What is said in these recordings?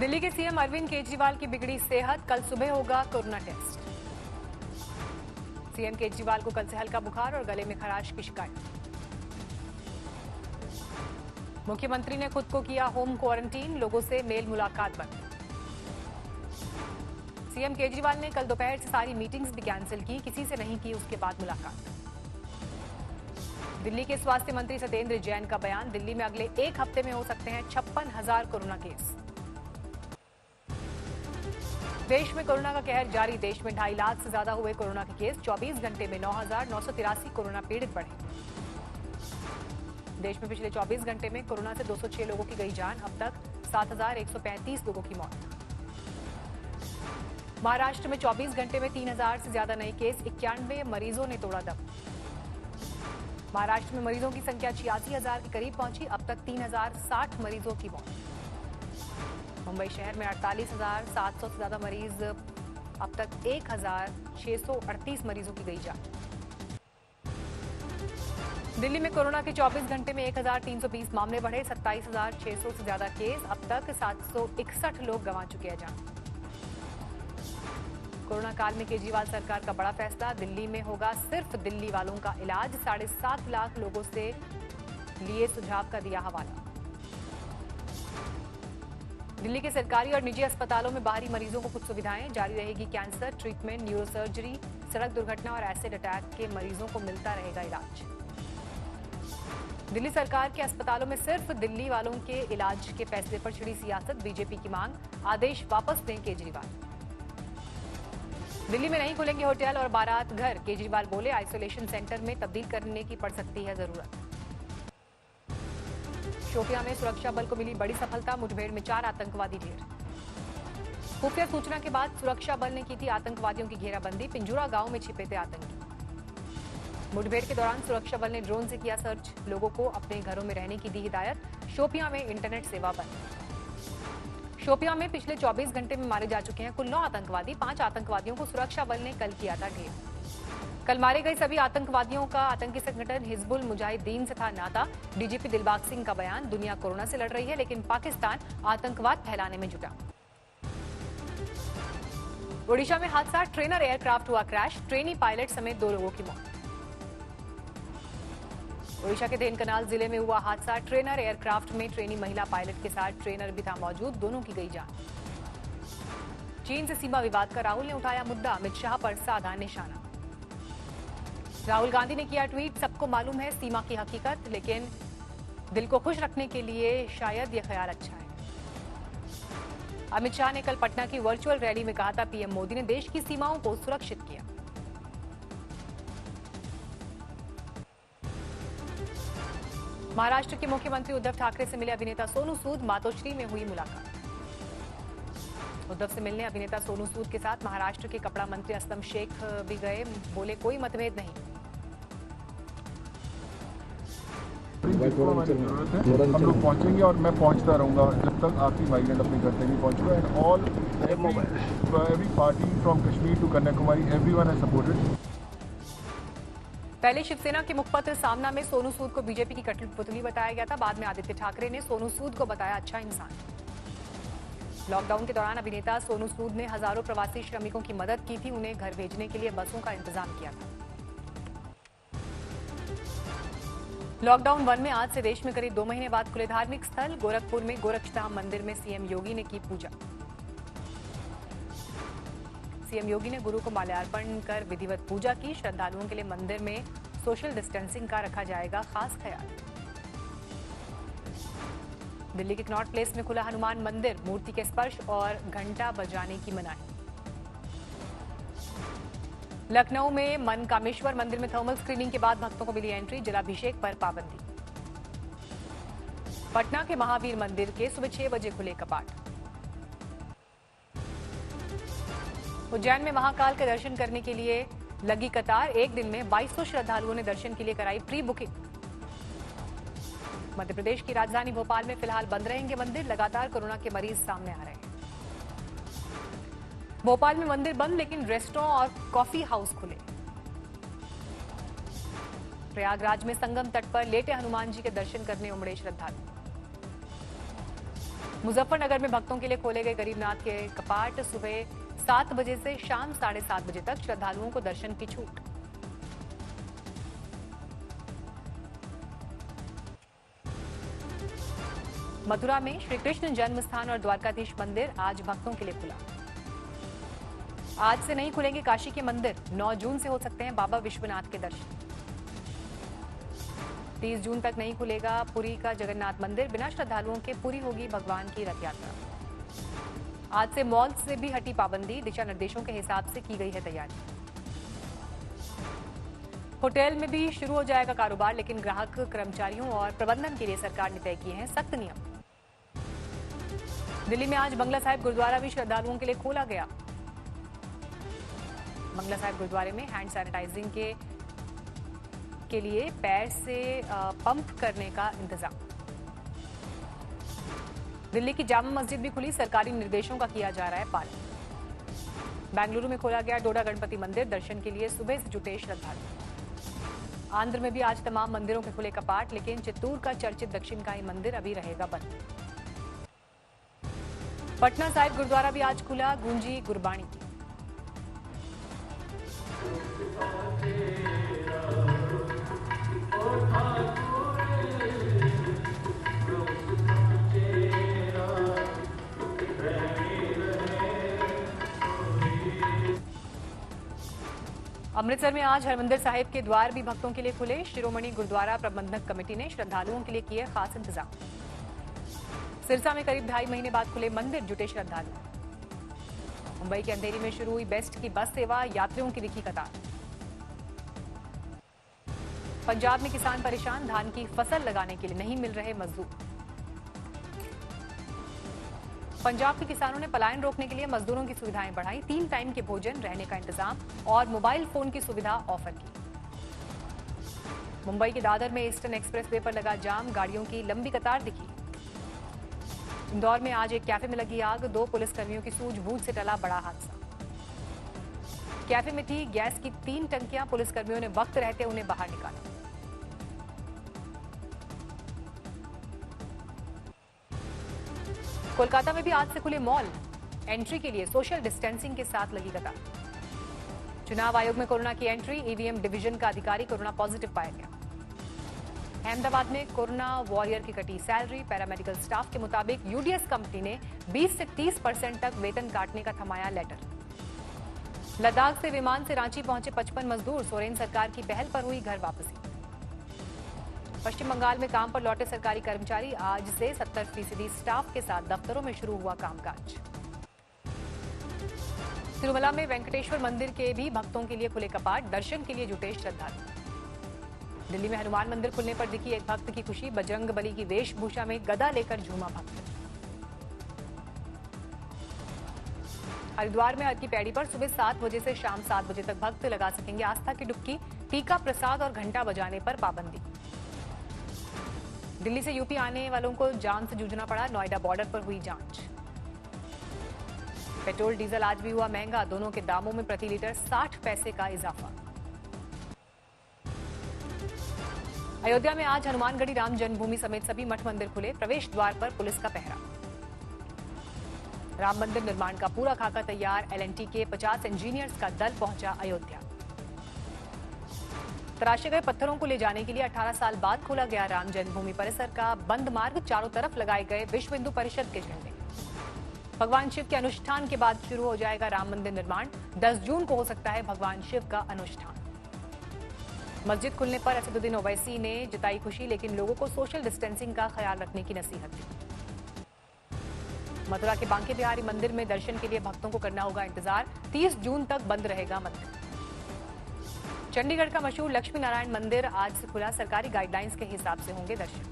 दिल्ली के सीएम अरविंद केजरीवाल की बिगड़ी सेहत, कल सुबह होगा कोरोना टेस्ट। सीएम केजरीवाल को कल से हल्का बुखार और गले में खराश की शिकायत। मुख्यमंत्री ने खुद को किया होम क्वारंटीन, लोगों से मेल मुलाकात बंद। सीएम केजरीवाल ने कल दोपहर से सारी मीटिंग्स भी कैंसिल की, किसी से नहीं की उसके बाद मुलाकात। दिल्ली के स्वास्थ्य मंत्री सत्येंद्र जैन का बयान, दिल्ली में अगले एक हफ्ते में हो सकते हैं 56,000 कोरोना केस। देश में कोरोना का कहर जारी, देश में 2.5 लाख से ज्यादा हुए कोरोना के केस, 24 घंटे में 9,983 कोरोना पीड़ित बढ़े। देश में पिछले 24 घंटे में कोरोना से 206 लोगों की गई जान, अब तक 7,135 लोगों की मौत। महाराष्ट्र में 24 घंटे में 3,000 से ज्यादा नए केस, 91 मरीजों ने तोड़ा दम। महाराष्ट्र में मरीजों की संख्या 86,000 के करीब पहुंची, अब तक 3,060 मरीजों की मौत। मुंबई शहर में 48,700 से ज्यादा मरीज, अब तक 1,638 मरीजों की गई जान। दिल्ली में कोरोना के 24 घंटे में 1,320 मामले बढ़े, 27,600 से ज्यादा केस, अब तक 761 लोग गंवा चुके हैं जान। कोरोना काल में केजरीवाल सरकार का बड़ा फैसला, दिल्ली में होगा सिर्फ दिल्ली वालों का इलाज, 7.5 लाख लोगों से लिए सुझाव का दिया हवाला। दिल्ली के सरकारी और निजी अस्पतालों में बाहरी मरीजों को कुछ सुविधाएं, जारी रहेगी कैंसर ट्रीटमेंट, न्यूरोसर्जरी, सड़क दुर्घटना और एसिड अटैक के मरीजों को मिलता रहेगा इलाज। दिल्ली सरकार के अस्पतालों में सिर्फ दिल्ली वालों के इलाज के फैसले पर छिड़ी सियासत, बीजेपी की मांग, आदेश वापस दें केजरीवाल। दिल्ली में नहीं खुलेंगे होटल और बारात घर, केजरीवाल बोले आइसोलेशन सेंटर में तब्दील करने की पड़ सकती है जरूरत। शोपियां में सुरक्षा बल को मिली बड़ी सफलता, मुठभेड़ में 4 आतंकवादी ढेर। खुफिया सूचना के बाद सुरक्षा बल ने की थी आतंकवादियों की घेराबंदी, पिंजूरा गांव में छिपे थे आतंकी। मुठभेड़ के दौरान सुरक्षा बल ने ड्रोन से किया सर्च, लोगों को अपने घरों में रहने की दी हिदायत। शोपियां में इंटरनेट सेवा बंद। शोपियां में पिछले 24 घंटे में मारे जा चुके हैं कुल 9 आतंकवादी, 5 आतंकवादियों को सुरक्षा बल ने कल किया था ढेर। कल मारे गए सभी आतंकवादियों का आतंकी संगठन हिजबुल मुजाहिदीन से था नाता। डीजीपी दिलबाग सिंह का बयान, दुनिया कोरोना से लड़ रही है लेकिन पाकिस्तान आतंकवाद फैलाने में जुटा। ओडिशा में हादसा, ट्रेनर एयरक्राफ्ट हुआ क्रैश, ट्रेनी पायलट समेत 2 लोगों की मौत। ओडिशा के ढेनकनाल जिले में हुआ हादसा, ट्रेनर एयरक्राफ्ट में ट्रेनी महिला पायलट के साथ ट्रेनर भी था मौजूद, दोनों की गई जान। चीन से सीमा विवाद का राहुल ने उठाया मुद्दा, अमित शाह पर साधा निशाना। राहुल गांधी ने किया ट्वीट, सबको मालूम है सीमा की हकीकत, लेकिन दिल को खुश रखने के लिए शायद ये ख्याल अच्छा है। अमित शाह ने कल पटना की वर्चुअल रैली में कहा था पीएम मोदी ने देश की सीमाओं को सुरक्षित किया। महाराष्ट्र के मुख्यमंत्री उद्धव ठाकरे से मिले अभिनेता सोनू सूद, मातोश्री में हुई मुलाकात। उद्धव से मिलने अभिनेता सोनू सूद के साथ महाराष्ट्र के कपड़ा मंत्री असलम शेख भी गए, बोले कोई मतभेद नहीं। हम लोग पहुंचेंगे और मैं पहुंचता रहूंगा जब तक आपकी माइग्रेंट अपने घर तक नहीं पहुंचूंगा। And all every party from Kashmir to Kanyakumari, everyone has supported. पहले शिवसेना के मुखपत्र सामना में सोनू सूद को बीजेपी की कठपुतली बताया गया था, बाद में आदित्य ठाकरे ने सोनू सूद को बताया अच्छा इंसान। लॉकडाउन के दौरान अभिनेता सोनू सूद ने हजारों प्रवासी श्रमिकों की मदद की थी, उन्हें घर भेजने के लिए बसों का इंतजाम किया था। लॉकडाउन 1 में आज से देश में करीब 2 महीने बाद खुले धार्मिक स्थल, गोरखपुर में गोरक्षधाम मंदिर में सीएम योगी ने की पूजा। सीएम योगी ने गुरु को माल्यार्पण कर विधिवत पूजा की, श्रद्धालुओं के लिए मंदिर में सोशल डिस्टेंसिंग का रखा जाएगा खास ख्याल। दिल्ली के कनॉट प्लेस में खुला हनुमान मंदिर, मूर्ति के स्पर्श और घंटा बजाने की मनाही। लखनऊ में मनकामेश्वर मंदिर में थर्मल स्क्रीनिंग के बाद भक्तों को मिली एंट्री, जलाभिषेक पर पाबंदी। पटना के महावीर मंदिर के सुबह 6 बजे खुले कपाट। उज्जैन में महाकाल के दर्शन करने के लिए लगी कतार, एक दिन में 2200 श्रद्धालुओं ने दर्शन के लिए कराई प्री बुकिंग। मध्य प्रदेश की राजधानी भोपाल में फिलहाल बंद रहेंगे मंदिर, लगातार कोरोना के मरीज सामने आ रहे हैं। भोपाल में मंदिर बंद लेकिन रेस्टोरेंट और कॉफी हाउस खुले। प्रयागराज में संगम तट पर लेटे हनुमान जी के दर्शन करने उमड़े श्रद्धालु। मुजफ्फरनगर में भक्तों के लिए खोले गए गरीबनाथ के कपाट। सुबह 7 बजे से शाम 7:30 बजे तक श्रद्धालुओं को दर्शन की छूट। मथुरा में श्री कृष्ण जन्म स्थान और द्वारकाधीश मंदिर आज भक्तों के लिए खुला। आज से नहीं खुलेंगे काशी के मंदिर। 9 जून से हो सकते हैं बाबा विश्वनाथ के दर्शन। 30 जून तक नहीं खुलेगा पुरी का जगन्नाथ मंदिर। बिना श्रद्धालुओं के पूरी होगी भगवान की रथ यात्रा। आज से मॉल से भी हटी पाबंदी। दिशा निर्देशों के हिसाब से की गई है तैयारी। होटल में भी शुरू हो जाएगा कारोबार, लेकिन ग्राहक, कर्मचारियों और प्रबंधन के लिए सरकार ने तय किए हैं सख्त नियम। दिल्ली में आज बंगला साहिब गुरुद्वारा भी श्रद्धालुओं के लिए खोला गया। बंगला साहिब गुरुद्वारे में हैंड सैनिटाइजिंग के लिए पैर से पंप करने का इंतजाम। दिल्ली की जामा मस्जिद भी खुली। सरकारी निर्देशों का किया जा रहा है पालन। बेंगलुरु में खोला गया डोडा गणपति मंदिर। दर्शन के लिए सुबह से जुटे श्रद्धालु। आंध्र में भी आज तमाम मंदिरों के खुले कपाट, लेकिन चित्तूर का चर्चित दक्षिणकाई मंदिर अभी रहेगा बंद। पटना साहिब गुरुद्वारा भी आज खुला। गूंजी गुरबाणी की। अमृतसर में आज हरमंदिर साहिब के द्वार भी भक्तों के लिए खुले। शिरोमणि गुरुद्वारा प्रबंधक कमेटी ने श्रद्धालुओं के लिए किए खास इंतजाम। सिरसा में करीब 2.5 महीने बाद खुले मंदिर, जुटे श्रद्धालु। मुंबई के अंधेरी में शुरू हुई बेस्ट की बस सेवा। यात्रियों की दिखी कतार। पंजाब में किसान परेशान। धान की फसल लगाने के लिए नहीं मिल रहे मजदूर। पंजाब के किसानों ने पलायन रोकने के लिए मजदूरों की सुविधाएं बढ़ाई। 3 टाइम के भोजन, रहने का इंतजाम और मोबाइल फोन की सुविधा ऑफर की। मुंबई के दादर में ईस्टर्न एक्सप्रेसवे पर लगा जाम। गाड़ियों की लंबी कतार दिखी। इंदौर में आज एक कैफे में लगी आग। 2 पुलिसकर्मियों की सूझबूझ से टला बड़ा हादसा। कैफे में थी गैस की 3 टंकियां। पुलिसकर्मियों ने वक्त रहते उन्हें बाहर निकाला। कोलकाता में भी आज से खुले मॉल। एंट्री के लिए सोशल डिस्टेंसिंग के साथ लगी कतार। चुनाव आयोग में कोरोना की एंट्री। ईवीएम डिवीजन का अधिकारी कोरोना पॉजिटिव पाया गया। अहमदाबाद में कोरोना वॉरियर की कटी सैलरी। पैरामेडिकल स्टाफ के मुताबिक यूडीएस कंपनी ने 20 से 30% तक वेतन काटने का थमाया लेटर। लद्दाख से विमान से रांची पहुंचे 55 मजदूर। सोरेन सरकार की पहल पर हुई घर वापसी। पश्चिम बंगाल में काम पर लौटे सरकारी कर्मचारी। आज से 70% स्टाफ के साथ दफ्तरों में शुरू हुआ कामकाज। तिरुमला में वेंकटेश्वर मंदिर के भी भक्तों के लिए खुले कपाट। दर्शन के लिए जुटे श्रद्धालु। दिल्ली में हनुमान मंदिर खुलने पर दिखी एक भक्त की खुशी। बजरंग बली की वेशभूषा में गदा लेकर झूमा भक्त। हरिद्वार में हर की पैड़ी पर सुबह 7 बजे से शाम 7 बजे तक भक्त लगा सकेंगे आस्था की डुबकी। टीका, प्रसाद और घंटा बजाने पर पाबंदी। दिल्ली से यूपी आने वालों को जाम से जूझना पड़ा। नोएडा बॉर्डर पर हुई जांच। पेट्रोल डीजल आज भी हुआ महंगा। दोनों के दामों में प्रति लीटर 60 पैसे का इजाफा। अयोध्या में आज हनुमानगढ़ी राम जन्मभूमि समेत सभी मठ मंदिर खुले। प्रवेश द्वार पर पुलिस का पहरा। राम मंदिर निर्माण का पूरा खाका तैयार। एलएनटी के 50 इंजीनियर्स का दल पहुंचा अयोध्या। तराशे गए पत्थरों को ले जाने के लिए 18 साल बाद खोला गया राम जन्मभूमि परिसर का बंद मार्ग। चारों तरफ लगाए गए विश्व हिंदू परिषद के झंडे। भगवान शिव के अनुष्ठान के बाद शुरू हो जाएगा राम मंदिर निर्माण। 10 जून को हो सकता है भगवान शिव का अनुष्ठान। मस्जिद खुलने पर असदुद्दीन ओवैसी ने जताई खुशी, लेकिन लोगों को सोशल डिस्टेंसिंग का ख्याल रखने की नसीहत दी। मथुरा के बांके बिहारी मंदिर में दर्शन के लिए भक्तों को करना होगा इंतजार। 30 जून तक बंद रहेगा मंदिर। चंडीगढ़ का मशहूर लक्ष्मी नारायण मंदिर आज से खुला। सरकारी गाइडलाइंस के हिसाब से होंगे दर्शन।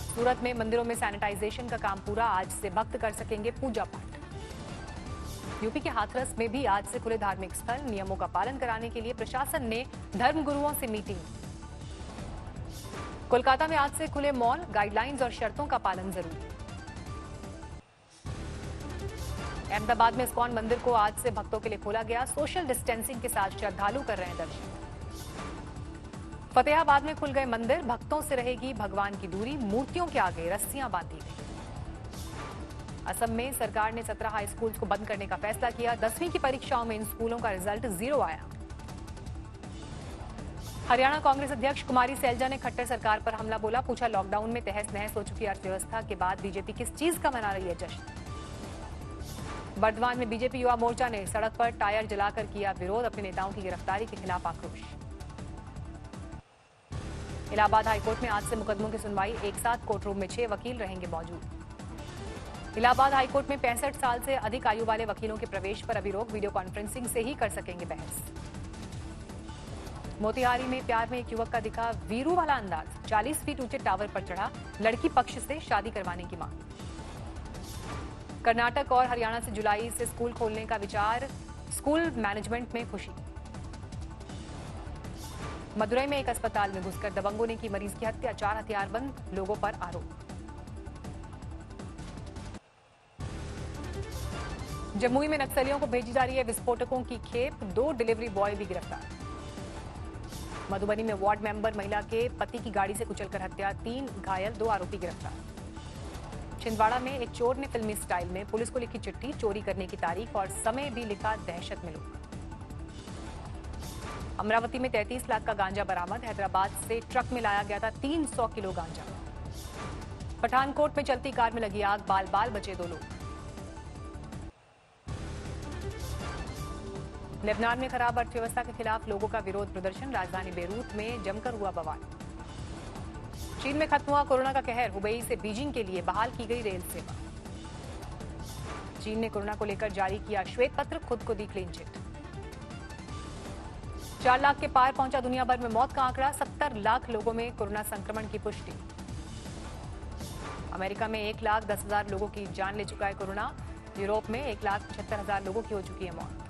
सूरत में मंदिरों में सैनिटाइजेशन का काम पूरा। आज से भक्त कर सकेंगे पूजा पाठ। यूपी के हाथरस में भी आज से खुले धार्मिक स्थल। नियमों का पालन कराने के लिए प्रशासन ने धर्मगुरुओं से मीटिंग। कोलकाता में आज से खुले मॉल। गाइडलाइंस और शर्तों का पालन जरूरी। अहमदाबाद में इस्कॉन मंदिर को आज से भक्तों के लिए खोला गया। सोशल डिस्टेंसिंग के साथ श्रद्धालु कर रहे हैं दर्शन। फतेहाबाद में खुल गए मंदिर। भक्तों से रहेगी भगवान की दूरी। मूर्तियों के आगे रस्सियां बांधी गई। असम में सरकार ने 17 हाई स्कूल्स को बंद करने का फैसला किया। 10वीं की परीक्षाओं में इन स्कूलों का रिजल्ट 0 आया। हरियाणा कांग्रेस अध्यक्ष कुमारी सैलजा ने खट्टर सरकार पर हमला बोला। पूछा, लॉकडाउन में तहस नहस हो चुकी अर्थव्यवस्था के बाद बीजेपी किस चीज का मना रही है जश्न। बर्दवान में बीजेपी युवा मोर्चा ने सड़क पर टायर जलाकर किया विरोध। अपने नेताओं की गिरफ्तारी के खिलाफ आक्रोश। इलाहाबाद हाईकोर्ट में आज से मुकदमों की सुनवाई। एक साथ कोर्ट रूम में 6 वकील रहेंगे मौजूद। इलाहाबाद हाईकोर्ट में 65 साल से अधिक आयु वाले वकीलों के प्रवेश पर अभी रोक। वीडियो कॉन्फ्रेंसिंग से ही कर सकेंगे बहस। मोतिहारी में प्यार में एक युवक का दिखा वीरू वाला अंदाज। 40 फीट ऊंचे टावर पर चढ़ा। लड़की पक्ष से शादी करवाने की मांग। कर्नाटक और हरियाणा से जुलाई से स्कूल खोलने का विचार। स्कूल मैनेजमेंट में खुशी। मदुरई में एक अस्पताल में घुसकर दबंगों ने की मरीज की हत्या। 4 हथियारबंद लोगों पर आरोप। जमुई में नक्सलियों को भेजी जा रही है विस्फोटकों की खेप। 2 डिलीवरी बॉय भी गिरफ्तार। मधुबनी में वार्ड मेंबर महिला के पति की गाड़ी से कुचलकर हत्या। 3 घायल, 2 आरोपी गिरफ्तार। छिंदवाड़ा में एक चोर ने फिल्मी स्टाइल में पुलिस को लिखी चिट्ठी। चोरी करने की तारीख और समय भी लिखा। दहशत में लोग। अमरावती में 33 लाख का गांजा बरामद। हैदराबाद से ट्रक में लाया गया था 300 किलो गांजा। पठानकोट में चलती कार में लगी आग। बाल बाल बचे 2 लोग। लेबनान में खराब अर्थव्यवस्था के खिलाफ लोगों का विरोध प्रदर्शन। राजधानी बेरूत में जमकर हुआ बवाल। चीन में खत्म हुआ कोरोना का कहर। हुबेई से बीजिंग के लिए बहाल की गई रेल सेवा। चीन ने कोरोना को लेकर जारी किया श्वेत पत्र। खुद को दी क्लीन चिट। 4 लाख के पार पहुंचा दुनिया भर में मौत का आंकड़ा। 70 लाख लोगों में कोरोना संक्रमण की पुष्टि। अमेरिका में 1,10,000 लोगों की जान ले चुका है कोरोना। यूरोप में 1,75,000 लोगों की हो चुकी है मौत।